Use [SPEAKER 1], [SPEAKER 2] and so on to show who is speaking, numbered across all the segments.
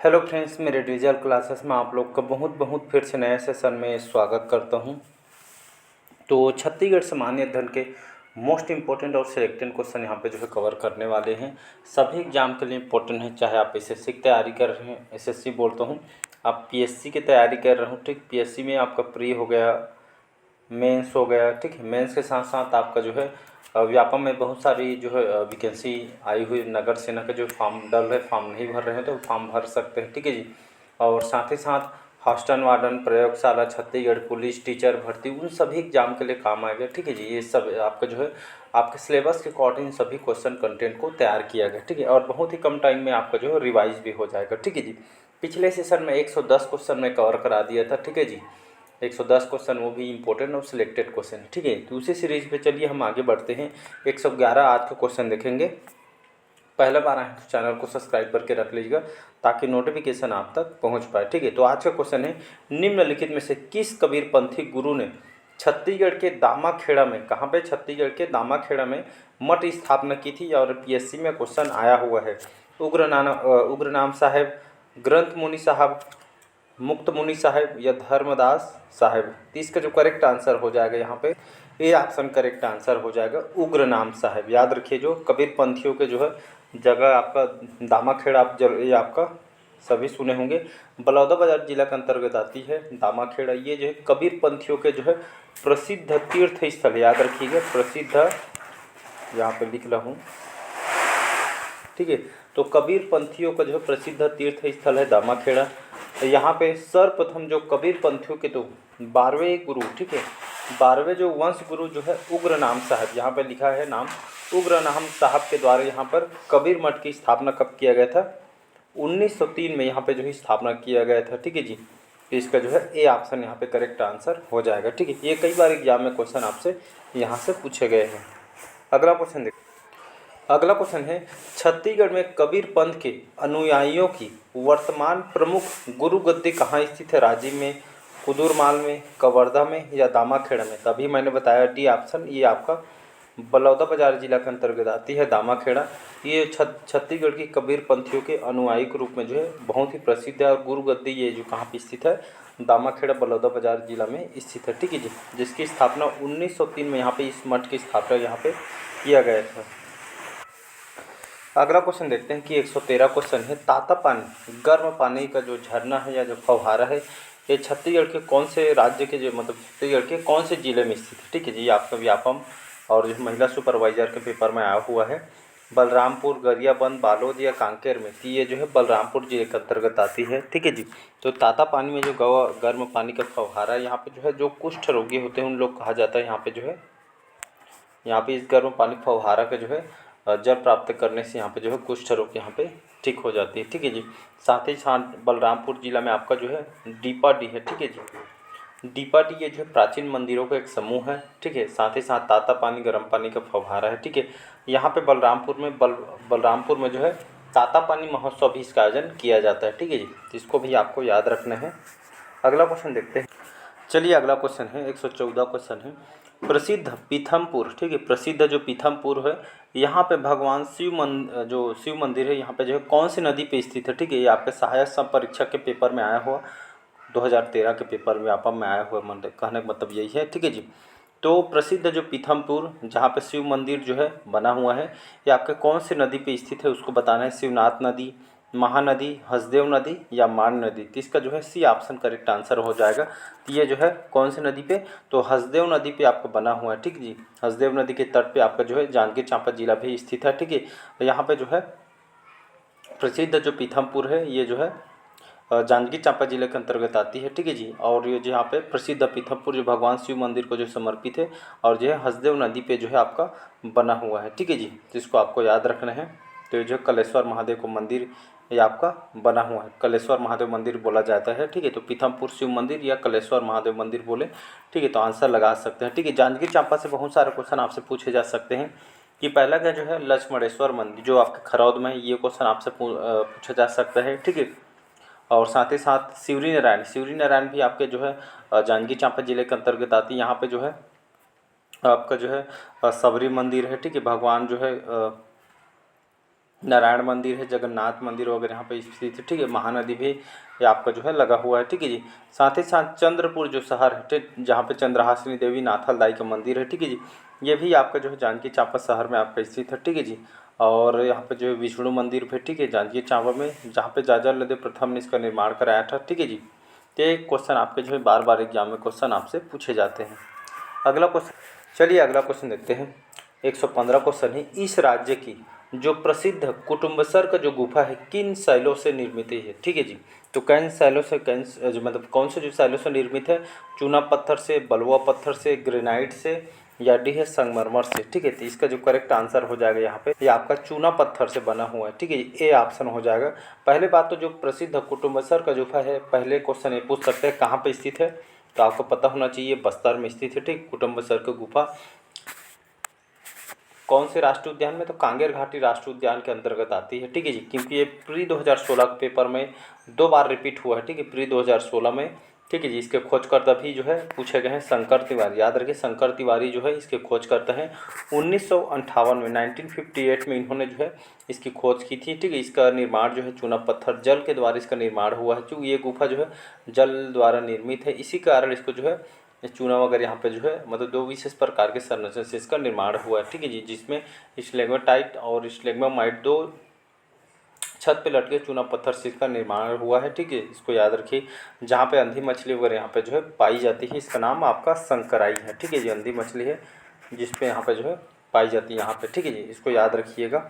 [SPEAKER 1] Hello friends, मेरे digital classes में आप लोग का बहुत बहुत फिर से नए सेशन में स्वागत करता हूं। तो छत्तीसगढ़ सामान्य अध्ययन के मोस्ट इम्पोर्टेंट और सिलेक्टेड क्वेश्चन यहाँ पे जो है कवर करने वाले हैं। सभी एग्जाम के लिए इम्पोर्टेंट है, चाहे आप एसएससी की तैयारी कर रहे हैं, एसएससी बोलता हूँ, आप पीएससी की तैयारी कर रहे हो, ठीक। पीएससी में आपका प्री हो गया, मेंस हो गया, ठीक है। मेंस के साथ साथ आपका जो है व्यापम में बहुत सारी जो है वैकेंसी आई हुई, नगर सेना के जो फॉर्म डल है, फॉर्म नहीं भर रहे हैं तो फॉर्म भर सकते हैं, ठीक है जी। और साथ ही साथ हॉस्टल वार्डन, प्रयोगशाला, छत्तीसगढ़ पुलिस, टीचर भर्ती, उन सभी एग्जाम के लिए काम आएगा, ठीक है जी। ये सब आपका जो है आपके सिलेबस के अकॉर्डिंग सभी क्वेश्चन कंटेंट को तैयार किया गया, ठीक है। और बहुत ही कम टाइम में आपका जो है रिवाइज भी हो जाएगा, ठीक है जी। पिछले सेशन में 110 क्वेश्चन में कवर करा दिया था, ठीक है जी। 110 क्वेश्चन, वो भी इंपॉर्टेंट और सिलेक्टेड क्वेश्चन, ठीक है। तो उसी सीरीज पे चलिए हम आगे बढ़ते हैं। 111 आज का क्वेश्चन देखेंगे। पहला बार आए तो चैनल को सब्सक्राइब करके रख लीजिएगा ताकि नोटिफिकेशन आप तक पहुंच पाए, ठीक है। तो आज का क्वेश्चन है, निम्नलिखित में से किस कबीरपंथी गुरु ने छत्तीसगढ़ के दामाखेड़ा में, कहाँ पे, छत्तीसगढ़ के दामाखेड़ा में मठ स्थापना की थी? और पीएससी में क्वेश्चन आया हुआ है। उग्रनाम साहेब, ग्रंथ मुनि साहब, मुक्त मुनि साहेब या धर्मदास साहेब। तो इसका जो करेक्ट आंसर हो जाएगा यहाँ पे, ए ऑप्शन करेक्ट आंसर हो जाएगा, उग्रनाम साहेब। याद रखिए, जो कबीर पंथियों के जो है जगह आपका दामाखेड़ा, आप ये आपका सभी सुने होंगे, बलौदाबाजार जिला के अंतर्गत आती है दामाखेड़ा। ये जो है कबीर पंथियों के जो है प्रसिद्ध तीर्थ स्थल, याद रखिएगा, प्रसिद्ध, यहाँ पे लिख रहा हूँ, ठीक है। तो कबीर पंथियों का जो है प्रसिद्ध तीर्थ स्थल है दामाखेड़ा। यहाँ पे सर्वप्रथम जो कबीर पंथियों के तो 12वें गुरु, ठीक है, 12वें जो वंश गुरु जो है उग्रनाम साहब, यहाँ पे लिखा है नाम, उग्रनाम साहब के द्वारा यहाँ पर कबीर मठ की स्थापना कब किया गया था? 1903 में यहाँ पे जो है स्थापना किया गया था, ठीक है जी। तो इसका जो है ए ऑप्शन यहाँ पे करेक्ट आंसर हो जाएगा, ठीक है। ये कई बार एग्जाम में क्वेश्चन आपसे यहाँ से पूछे गए हैं। अगला क्वेश्चन देखिए। अगला क्वेश्चन है, छत्तीसगढ़ में कबीर पंथ के अनुयायियों की वर्तमान प्रमुख गुरु गद्दी कहाँ स्थित है? राजिम में, कुदुरमाल में, कवर्धा में या दामाखेड़ा में? तभी मैंने बताया डी ऑप्शन, ये आपका बलौदाबाजार जिला के अंतर्गत आती है दामाखेड़ा। ये छत्तीसगढ़ की कबीर पंथियों के अनुयायी के रूप में जो है बहुत ही प्रसिद्ध है। और गुरु गद्दी ये जो कहाँ पे स्थित है? दामाखेड़ा, बलौदाबाजार जिला में स्थित है, ठीक है जी। जिसकी स्थापना 1903 में यहाँ पे, इस मठ की स्थापना यहाँ पे किया गया था। अगला क्वेश्चन देखते हैं कि 113 क्वेश्चन है, ताता पानी, गर्म पानी का जो झरना है या जो फव्वारा है, ये छत्तीसगढ़ के कौन से राज्य के, जो मतलब छत्तीसगढ़ के कौन से जिले में स्थित है? ठीक है जी। आपका व्यापम और जो महिला सुपरवाइजर के पेपर में आया हुआ है, बलरामपुर, गरियाबंद, बालोद या कांकेर में? तो ये जो है बलरामपुर जिले के अंतर्गत आती है, ठीक है जी। तो ताता पानी में जो गर्म पानी का फव्वारा, यहाँ पे जो है जो कुष्ठ रोगी होते हैं उन लोग कहा जाता है यहाँ पे जो है, यहाँ पे इस गर्म पानी फव्वारा का जो है जल प्राप्त करने से यहाँ पे जो है कुष्ठ रोग यहाँ पे ठीक हो जाती है, ठीक है जी। साथ ही साथ बलरामपुर जिला में आपका जो है डीपाडी है, ठीक है जी। डीपाडी ये जो है प्राचीन मंदिरों का एक समूह है, ठीक है। साथ ही साथ ताता पानी, गर्म पानी का फव्वारा है, ठीक है। यहाँ पे बलरामपुर में जो है ताता पानी महोत्सव भी इसका आयोजन किया जाता है, ठीक है जी। तो इसको भी आपको याद रखना है। अगला क्वेश्चन देखते हैं। चलिए अगला क्वेश्चन है, 114 क्वेश्चन है, प्रसिद्ध पीथमपुर, ठीक है, प्रसिद्ध जो पीथमपुर है, यहाँ पे भगवान जो शिव मंदिर है, यहाँ पे जो है कौन सी नदी पे स्थित है? ठीक है, ये आपके सहायक सम परीक्षा के पेपर में आया हुआ, 2013 के पेपर में व्यापम में आया हुआ, कहने का मतलब यही है, ठीक है जी। तो प्रसिद्ध जो पीथमपुर, जहाँ पे शिव मंदिर जो है बना हुआ है, ये आपके कौन सी नदी पे स्थित है उसको बताना है। शिवनाथ नदी, महानदी, हसदेव नदी या मान नदी? तो इसका जो है सी ऑप्शन करेक्ट आंसर हो जाएगा। तो ये जो है कौन सी नदी पे? तो हसदेव नदी पे आपको बना हुआ है, ठीक जी। हसदेव नदी के तट पे आपका जो है जांजगीर चांपा जिला भी स्थित है, ठीक है। तो यहाँ पे जो है प्रसिद्ध जो पीथमपुर है, ये जो है जांजगीर चांपा जिले के अंतर्गत आती है, ठीक है जी। और ये जो यहाँ पे प्रसिद्ध पीथमपुर जो भगवान शिव मंदिर को जो समर्पित है, और जो है हसदेव नदी पे जो है आपका बना हुआ है, ठीक है जी। तो इसको आपको याद रखना है। तो ये जो कलेश्वर महादेव को मंदिर ये आपका बना हुआ है, कलेश्वर महादेव मंदिर बोला जाता है, ठीक है। तो पीथमपुर शिव मंदिर या कलेश्वर महादेव मंदिर बोले, ठीक है। तो आंसर लगा सकते हैं, ठीक है। जांजगीर चांपा से बहुत सारे क्वेश्चन आपसे पूछे जा सकते हैं। कि पहला क्या जो है लक्ष्मणेश्वर मंदिर जो आपके खरौद में है, ये क्वेश्चन आपसे पूछा जा सकता है, ठीक है। और साथ ही साथ शिवरी नारायण भी आपके जो है जांजगीर चांपा जिले के अंतर्गत आती है। यहाँ पे जो है आपका जो है सबरी मंदिर है, ठीक है। भगवान जो है नारायण मंदिर है, जगन्नाथ मंदिर वगैरह यहाँ पे स्थित है। ठीक है, महानदी भी ये आपका जो है लगा हुआ है। ठीक है जी, साथ ही साथ चंद्रपुर जो शहर है, ठीक, जहाँ पे चंद्रहासिनी देवी नाथलदाई का मंदिर है। ठीक है जी, ये भी आपका जो है जांजगीर चांपा शहर में आपका स्थित है। ठीक है जी, और यहाँ पे जो है विष्णु मंदिर भी, ठीक है, जांजगीर चांपा में, जहाँ पे जाजालदेव प्रथम ने इसका निर्माण कराया था। ठीक है जी, तो ये क्वेश्चन आपके जो है बार बार एग्जाम में क्वेश्चन आपसे पूछे जाते हैं। अगला क्वेश्चन, चलिए अगला क्वेश्चन देखते हैं। 115 क्वेश्चन है, इस राज्य की जो प्रसिद्ध कुटुम्बसर का जो गुफा है किन शैलों से निर्मित है। ठीक है जी, तो कैन शैलों से, कैन जो मतलब कौन से जो शैलों से निर्मित है, चूना पत्थर से, बलुआ पत्थर से, ग्रेनाइट से, या डी है संगमरमर से। ठीक है, तो इसका जो करेक्ट आंसर हो जाएगा यहाँ पे, ये आपका चूना पत्थर से बना हुआ है। ठीक है, ए ऑप्शन हो जाएगा। पहले बात तो जो प्रसिद्ध कुटुम्बसर का गुफा है, पहले क्वेश्चन ये पूछ सकते हैं कहाँ पे स्थित है, तो आपको पता होना चाहिए बस्तर में स्थित है। ठीक, कुटुम्बसर का गुफा कौन से राष्ट्रीय उद्यान में, तो कांगेर घाटी राष्ट्रीय उद्यान के अंतर्गत आती है। ठीक है जी, क्योंकि ये प्री 2016 के पेपर में 2 बार रिपीट हुआ है। ठीक है, प्री 2016 में। ठीक है जी, इसके खोजकर्ता भी जो है पूछे गए हैं शंकर तिवारी। याद रखिए, शंकर तिवारी जो है इसके खोजकर्ता हैं। 1958 में, 1958 में इन्होंने जो है इसकी खोज की थी। ठीक है, इसका निर्माण जो है चूना पत्थर जल के द्वारा इसका निर्माण हुआ है। क्योंकि ये गुफा जो है जल द्वारा निर्मित है, इसी कारण इसको जो है चूना वगैरह यहाँ पे जो है मतलब 2 विशेष प्रकार के संरचना से इसका निर्माण हुआ है। ठीक है जी, जिसमें स्लेग्माटाइट और स्लेग्मामाइट 2 छत पे लटके चूना पत्थर से इसका निर्माण हुआ है। ठीक है, इसको याद रखिए। जहाँ पे अंधी मछली वगैरह यहाँ पे जो है पाई जाती है, इसका नाम आपका शंकराई है। ठीक है जी, अंधी मछली है जिसपे यहाँ पे जो है पाई जाती है यहाँ पे। ठीक है जी, इसको याद रखिएगा।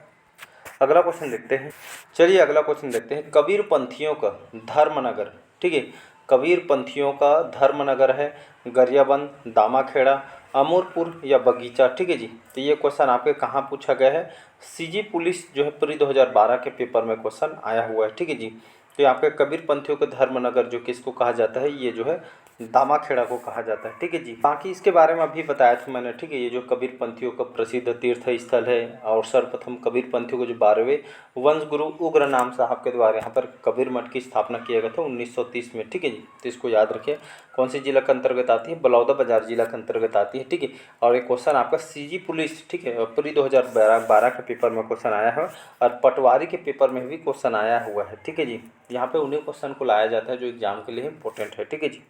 [SPEAKER 1] अगला क्वेश्चन देखते हैं। चलिए अगला क्वेश्चन देखते हैं। कबीर पंथियों का धर्मनगर, ठीक है, कबीर पंथियों का धर्मनगर है गरियाबंद, दामाखेड़ा, अमरपुर या बगीचा। ठीक है जी, तो ये क्वेश्चन आपके कहाँ पूछा गया है, सीजी पुलिस जो है प्री 2012 के पेपर में क्वेश्चन आया हुआ है। ठीक है जी, तो यहाँ पे कबीर पंथियों का धर्मनगर जो किसको कहा जाता है, ये जो है दामाखेड़ा को कहा जाता है। ठीक है जी, बाकी इसके बारे में अभी बताया था मैंने। ठीक है, ये जो कबीर पंथियों का प्रसिद्ध तीर्थ स्थल है, और सर्वप्रथम कबीर पंथियों को जो 12वें वंश गुरु उग्र नाम साहब के द्वारा यहाँ पर कबीर मठ की स्थापना किया गया था 1930 में। ठीक है जी, तो इसको याद रखिए। कौन सी जिला के अंतर्गत आती है, बलौदाबाजार जिला के अंतर्गत आती है। ठीक है, और एक क्वेश्चन आपका सीजी पुलिस, ठीक है, प्री 2012 के पेपर में क्वेश्चन आया है, और पटवारी के पेपर में भी क्वेश्चन आया हुआ है। ठीक है जी, यहाँ पे उन्हीं क्वेश्चन को लाया जाता है जो एग्जाम के लिए इंपॉर्टेंट है। ठीक है जी,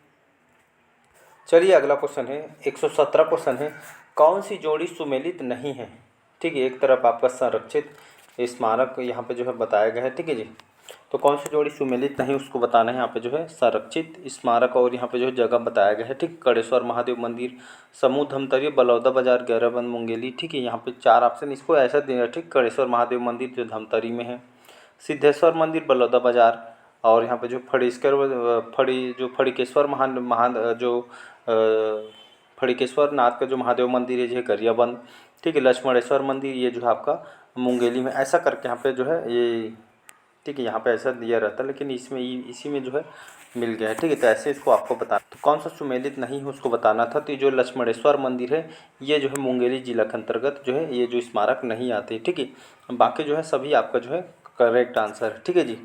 [SPEAKER 1] चलिए अगला क्वेश्चन है। 117 क्वेश्चन है, कौन सी जोड़ी सुमेलित नहीं है। ठीक है, एक तरफ आपका संरक्षित स्मारक यहाँ पे जो है बताया गया है। ठीक है जी, तो कौन सी जोड़ी सुमेलित नहीं उसको बताना है। यहाँ पे जो है संरक्षित स्मारक और यहाँ पे जो है जगह बताया गया है। ठीक, कड़ेश्वर महादेव मंदिर, समूह धमतरी, बलौदाबाजार, गैराबंद, मुंगेली। ठीक है, यहाँ पे 4 ऑप्शन, इसको ऐसा देना। ठीक, कड़ेश्वर महादेव मंदिर जो धमतरी में है, सिद्धेश्वर मंदिर बलौदाबाजार, और यहाँ पे जो फड़िकेश्वर महान जो फड़िकेश्वर नाथ का जो महादेव मंदिर है जो है गरियाबंद। ठीक है, लक्ष्मणेश्वर मंदिर ये जो है आपका मुंगेली में। ऐसा करके यहाँ पे जो है ये, ठीक है, यहाँ पे ऐसा दिया रहता है, लेकिन इसमें इसी में जो है मिल गया है। ठीक है, तो ऐसे इसको आपको बताना, तो कौन सा सुमेलित नहीं है उसको बताना था। तो ये जो लक्ष्मणेश्वर मंदिर है ये जो है मुंगेली जिला के अंतर्गत जो है ये जो स्मारक नहीं आते। ठीक है, बाकी जो है सभी आपका जो है करेक्ट आंसर है। ठीक है जी,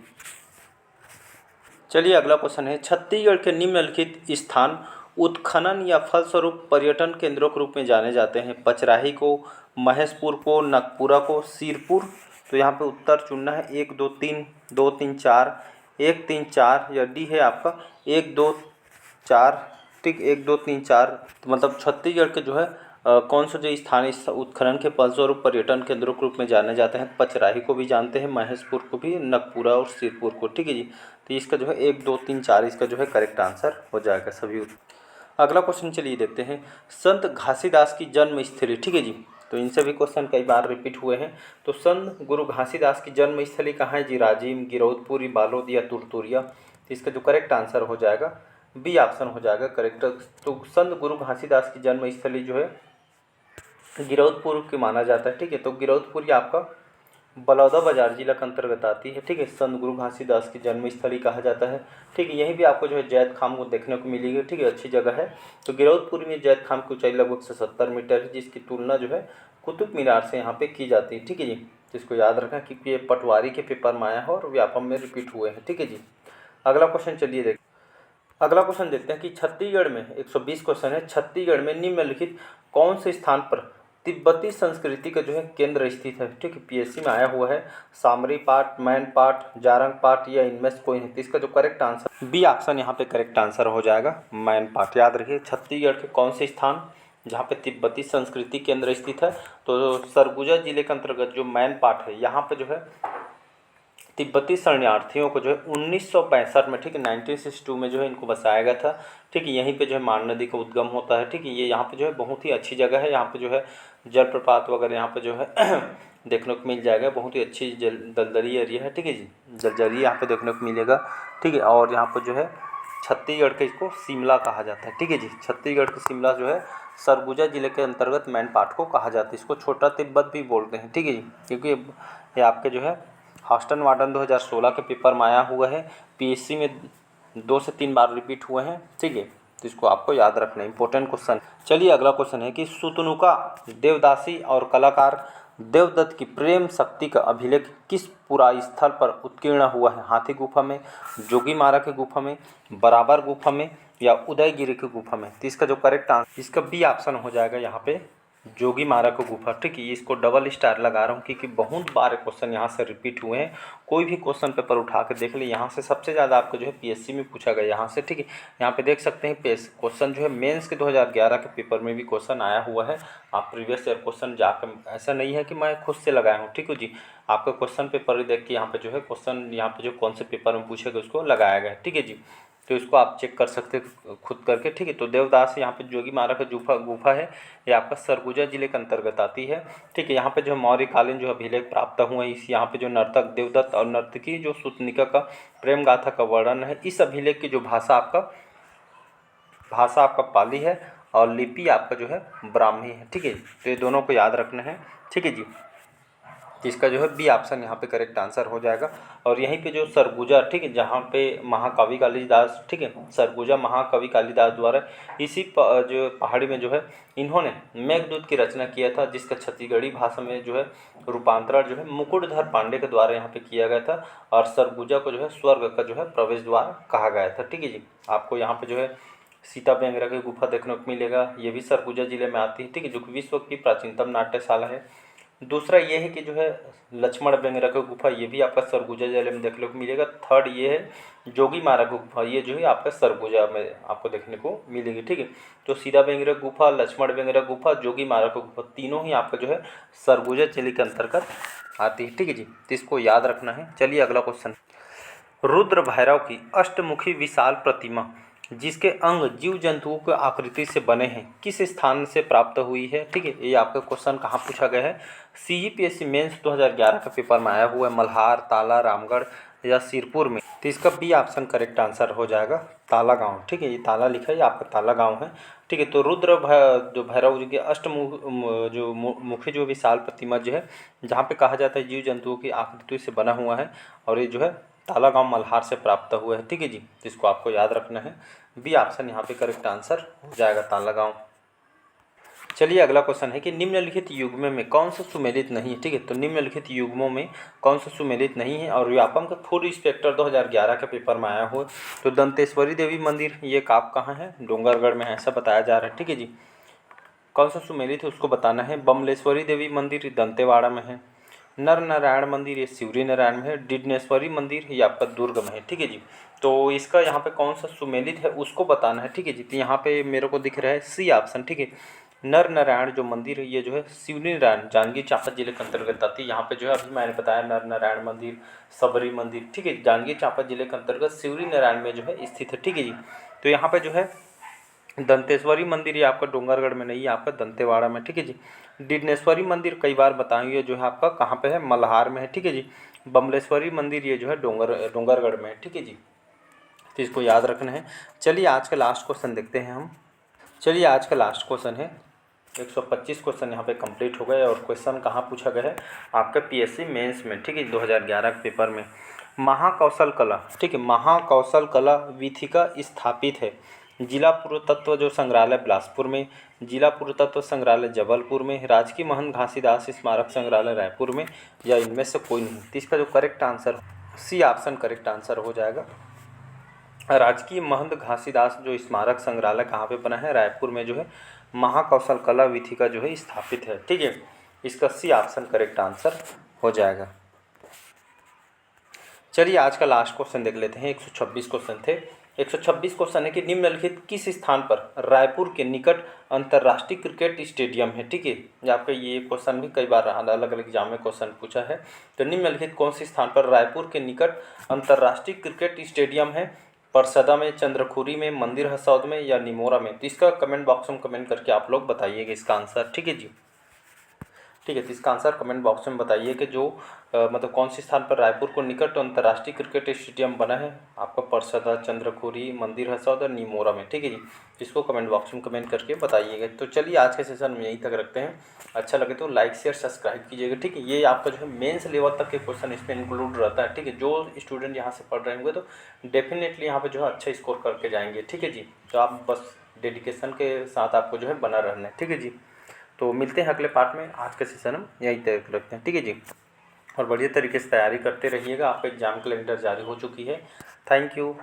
[SPEAKER 1] चलिए अगला क्वेश्चन है। छत्तीसगढ़ के निम्नलिखित स्थान उत्खनन या फलस्वरूप पर्यटन केंद्रों के रूप में जाने जाते हैं। पचराही को, महेशपुर को, नगपुरा को, सिरपुर। तो यहाँ पे उत्तर चुनना है 1 2 3, 2 3 4, 1 3 4, या डी है आपका 1 2 4। ठीक, 1 2 3 4, तो मतलब छत्तीसगढ़ के जो है कौन सा जो स्थान इस उत्खनन के फलस्वरूप पर्यटन केंद्रों के रूप में जाने जाते हैं। पचराही को भी जानते हैं, महेशपुर को भी, नगपुरा और सिरपुर को। ठीक है जी, तो इसका जो है 1 2 3 4 इसका जो है करेक्ट आंसर हो जाएगा सभी। अगला क्वेश्चन चलिए देखते हैं। संत घासीदास की जन्म स्थली, ठीक है जी, तो इनसे भी क्वेश्चन कई बार रिपीट हुए हैं। तो संत गुरु घासीदास की जन्म स्थली कहाँ है जी, राजिम, गिरौदपुरी, बालोद या तुरतुरिया। तो इसका जो करेक्ट आंसर हो जाएगा बी ऑप्शन हो जाएगा करेक्ट। तो संत गुरु घासीदास की जन्म स्थली जो है गिरौदपुर की माना जाता है। ठीक है, तो गिरौदपुर आपका बलौदाबाजार जिला के अंतर्गत आती है। ठीक है, संत गुरु घासीदास की जन्मस्थली कहा जाता है। ठीक है, यहीं भी आपको जो है जैत खाम को देखने को मिलेगी। ठीक है, अच्छी जगह है। तो गिरौदपुर में जैत खाम की ऊंचाई लगभग 70 मीटर है, जिसकी तुलना जो है कुतुब मीनार से यहाँ पे की जाती है। ठीक है जी, जिसको याद रखना क्योंकि ये पटवारी के पेपर में आया है और व्यापम में रिपीट हुए हैं। ठीक है जी, अगला क्वेश्चन चलिए देखते हैं। अगला क्वेश्चन देखते हैं कि छत्तीसगढ़ में 120 क्वेश्चन है। छत्तीसगढ़ में निम्नलिखित कौन से स्थान पर तिब्बती संस्कृति का जो है केंद्र स्थित है। ठीक है, पीएससी में आया हुआ है। सामरी पाठ, मैन पाठ, जारंग पाठ या इनमें से कोई नहीं। तो इसका जो करेक्ट आंसर बी ऑप्शन यहाँ पे करेक्ट आंसर हो जाएगा, मैन पाठ। याद रखिए छत्तीसगढ़ के कौन से स्थान जहाँ पे तिब्बती संस्कृति केंद्र स्थित है, तो सरगुजा जिले के अंतर्गत जो मैन पाठ है यहाँ पे जो है तिब्बती शरणार्थियों को जो है 1965 में, ठीक है, 1962 में जो है इनको बसाया गया था। ठीक है, यहीं पे जो है मान नदी का उद्गम होता है। ठीक है, ये यहाँ पे जो है बहुत ही अच्छी जगह है। यहाँ पे जो है जलप्रपात वगैरह यहाँ पे जो है देखने को मिल जाएगा। बहुत ही अच्छी दलदली एरिया है। ठीक है जी, जलजरी यहाँ पे देखने को मिलेगा। ठीक है, और यहाँ पर जो है छत्तीसगढ़ के इसको शिमला कहा जाता है। ठीक है जी, छत्तीसगढ़ का शिमला जो है सरगुजा जिले के अंतर्गत मैन पाट को कहा जाता है। इसको छोटा तिब्बत भी बोलते हैं। ठीक है जी, क्योंकि ये आपके जो है हॉस्टन वार्डन 2016 के पेपर में आया हुआ है। पीएससी में 2 से 3 बार रिपीट हुए हैं। ठीक है, तो इसको आपको याद रखना है, इंपॉर्टेंट क्वेश्चन। चलिए अगला क्वेश्चन है कि सुतनुका देवदासी और कलाकार देवदत्त की प्रेम शक्ति का अभिलेख किस पुराई स्थल पर उत्कीर्ण हुआ है? हाथी गुफा में, जोगीमारा की गुफा में, बराबर गुफा में या उदयगिरी की गुफा में? तो इसका जो करेक्ट आंसर इसका बी ऑप्शन हो जाएगा यहाँ पे, जोगीमारा को गुफा। ठीक है, इसको डबल स्टार लगा रहा हूँ क्योंकि बहुत बार क्वेश्चन यहाँ से रिपीट हुए हैं। कोई भी क्वेश्चन पेपर उठा के देख ले, यहाँ से सबसे ज़्यादा आपको जो है पीएससी में पूछा गया यहाँ से। ठीक है, यहाँ पे देख सकते हैं क्वेश्चन जो है मेंस के 2011 के पेपर में भी क्वेश्चन आया हुआ है। आप प्रीवियस ईयर क्वेश्चन जाकर, ऐसा नहीं है कि मैं खुद से लगाया हूँ। ठीक है जी, आपका क्वेश्चन पेपर देख के यहाँ पे जो है क्वेश्चन यहाँ पे जो कौन से पेपर में पूछेगा उसको लगाया गया है। ठीक है जी, तो इसको आप चेक कर सकते हैं खुद करके। ठीक है, तो देवदास यहाँ पे जोगीमारा का गुफा है, ये आपका सरगुजा जिले के अंतर्गत आती है। ठीक है, यहाँ पे जो मौर्यकालीन जो अभिलेख प्राप्त हुए हैं, इस यहाँ पे जो नर्तक देवदत्त और नर्तकी जो सुतनिका का प्रेम गाथा का वर्णन है, इस अभिलेख की जो भाषा आपका पाली है और लिपि आपका जो है ब्राह्मी है। ठीक है, तो ये दोनों को याद रखना है। ठीक है जी, इसका जो है बी ऑप्शन यहाँ पे करेक्ट आंसर हो जाएगा। और यहीं पे जो सरगुजा, ठीक है, जहाँ पे महाकवि कालिदास, ठीक है, सरगुजा महाकवि कालिदास द्वारा इसी जो पहाड़ी में जो है इन्होंने मेघदूत की रचना किया था, जिसका छत्तीसगढ़ी भाषा में जो है रूपांतरण जो है मुकुटधर पांडे के द्वारा यहाँ पे किया गया था। और सरगुजा को जो है स्वर्ग का जो है प्रवेश द्वार कहा गया था। ठीक है जी, आपको यहाँ पे जो है सीता बेंगरा की गुफा देखने को मिलेगा, ये भी सरगुजा जिले में आती है। ठीक है, जो कि विश्व की प्राचीनतम नाट्यशाला है। दूसरा ये है कि जो है लक्ष्मण बेंगरा की गुफा, ये भी आपका सरगुजा जिले में देखने को मिलेगा। थर्ड ये है जोगीमारा की गुफा, ये जो है आपका सरगुजा में आपको देखने को मिलेगी। ठीक है, तो सीता बेंगरा गुफा, लक्ष्मण बेंगरा गुफा, जोगीमारा की गुफा, तीनों ही आपका जो है सरगुजा जिले के अंतर्गत आती है। ठीक है जी, तो इसको याद रखना है। चलिए अगला क्वेश्चन, रुद्र भैरव की अष्टमुखी विशाल प्रतिमा जिसके अंग जीव जंतुओं की आकृति से बने हैं, किस स्थान से प्राप्त हुई है? ठीक है, ये आपका क्वेश्चन कहाँ पूछा गया है? सीजीपीएससी मेंस 2011 का पेपर में आया हुआ है। मल्हार, ताला, रामगढ़ या सिरपुर में? तो इसका बी ऑप्शन करेक्ट आंसर हो जाएगा, ताला गांव। ठीक है, ये ताला लिखा है, ये आपका ताला गांव है। ठीक है, तो रुद्र जो भैरव जी के मुखी जो विशाल प्रतिमा जो है, जहाँ पे कहा जाता है जीव जंतुओं की आकृति से बना हुआ है, और ये जो है ताला गांव मल्हार से प्राप्त हुआ है। ठीक है जी, तो इसको आपको याद रखना है, बी ऑप्शन यहाँ पे करेक्ट आंसर हो जाएगा, ताला गांव। चलिए अगला क्वेश्चन है कि निम्नलिखित युग्म में कौन सा सुमेलित नहीं है? ठीक है, तो निम्नलिखित युग्मों में कौन सा सुमेलित नहीं है? और व्यापम का फूड इंस्पेक्टर 2011 के पेपर में आया हुआ। तो दंतेश्वरी देवी मंदिर ये आप कहाँ है? डोंगरगढ़ में है, ऐसा बताया जा रहा है। ठीक है जी, कौन सा सुमेलित है उसको बताना है। बमलेश्वरी देवी मंदिर दंतेवाड़ा में है। नर नारायण मंदिर ये शिवरी नारायण में है। डिडनेश्वरी मंदिर ये आपका दुर्ग में है। ठीक है जी, तो इसका यहाँ पे कौन सा सुमेलित है उसको बताना है। ठीक है जी, तो यहाँ पे मेरे को दिख रहा है सी ऑप्शन। ठीक है, नर नारायण जो मंदिर है ये जो है शिवरी नारायण जांजगीर चांपा जिले के अंतर्गत आती है। यहाँ पे जो है अभी मैंने बताया नर नारायण मंदिर, सबरी मंदिर, ठीक है, जांजगीर चांपा जिले के अंतर्गत शिवरी नारायण में जो है स्थित है। ठीक है जी, तो यहाँ पे जो है दंतेश्वरी मंदिर ये आपका डोंगरगढ़ में नहीं है, आपका दंतेवाड़ा में। ठीक है जी, डिडनेश्वरी मंदिर कई बार बताएंगे जो है आपका कहाँ पे है? मल्हार में है। ठीक है जी, बमलेश्वरी मंदिर ये जो है डोंगरगढ़ में है। ठीक है जी, तो इसको याद रखना है। चलिए आज का लास्ट क्वेश्चन देखते हैं हम। चलिए आज का लास्ट क्वेश्चन है, 125 क्वेश्चन यहाँ पे कंप्लीट हो गए। और क्वेश्चन कहाँ पूछा गया है? आपका पीएससी मेंस में। ठीक है, 2011 के पेपर में। महाकौशल कला, ठीक है, महाकौशल कला वीथिका स्थापित है जिला पुरातत्व जो संग्रहालय बिलासपुर में, जिला पुरातत्व संग्रहालय जबलपुर में, राजकीय महंत घासीदास स्मारक संग्रहालय रायपुर में, या इनमें से कोई नहीं? तो इसका जो correct answer C option correct answer हो जाएगा। राजकीय महंत घासीदास जो स्मारक संग्रहालय कहाँ पे बना है? रायपुर में जो है महाकौशल कला विधि का जो है स्थापित है। ठीक है, इसका सी ऑप्शन करेक्ट आंसर हो जाएगा। चलिए आज का लास्ट क्वेश्चन देख लेते हैं। 126 क्वेश्चन थे। 126 क्वेश्चन है कि निम्नलिखित किस स्थान पर रायपुर के निकट अंतर्राष्ट्रीय क्रिकेट स्टेडियम है। ठीक है, ये आपका ये क्वेश्चन भी कई बार अलग अलग एग्जाम में क्वेश्चन पूछा है। तो निम्नलिखित कौन से स्थान पर रायपुर के निकट अंतर्राष्ट्रीय क्रिकेट स्टेडियम है? परसदा में, चंद्रखुरी में, मंदिर हसौद में या निमोरा में? तो इसका कमेंट बॉक्स में कमेंट करके आप लोग बताइएगा इसका आंसर। ठीक है जी, ठीक है, तो इसका आंसर कमेंट बॉक्स में बताइए कि जो मतलब कौन से स्थान पर रायपुर को निकट अंतर्राष्ट्रीय क्रिकेट स्टेडियम बना है आपका परसदा, चंद्रखुरी, मंदिर हसौद और निमोरा में। ठीक है जी, इसको कमेंट बॉक्स में कमेंट करके बताइएगा। तो चलिए आज के सेशन में यहीं तक रखते हैं। अच्छा लगे तो लाइक शेयर सब्सक्राइब कीजिएगा। ठीक है, ये आपका जो है मेंस लेवल तक के क्वेश्चन इसमें इंक्लूड रहता है। ठीक है, जो स्टूडेंट यहाँ से पढ़ रहे होंगे तो डेफिनेटली यहाँ पर जो है अच्छा स्कोर करके जाएंगे। ठीक है जी, तो आप बस डेडिकेशन के साथ आपको जो है बना रहना है। ठीक है जी, तो मिलते हैं अगले पार्ट में। आज का सेशन हम यहीं तक रखते हैं। ठीक है जी, और बढ़िया तरीके से तैयारी करते रहिएगा। आपका एग्जाम कैलेंडर जारी हो चुकी है। Thank you.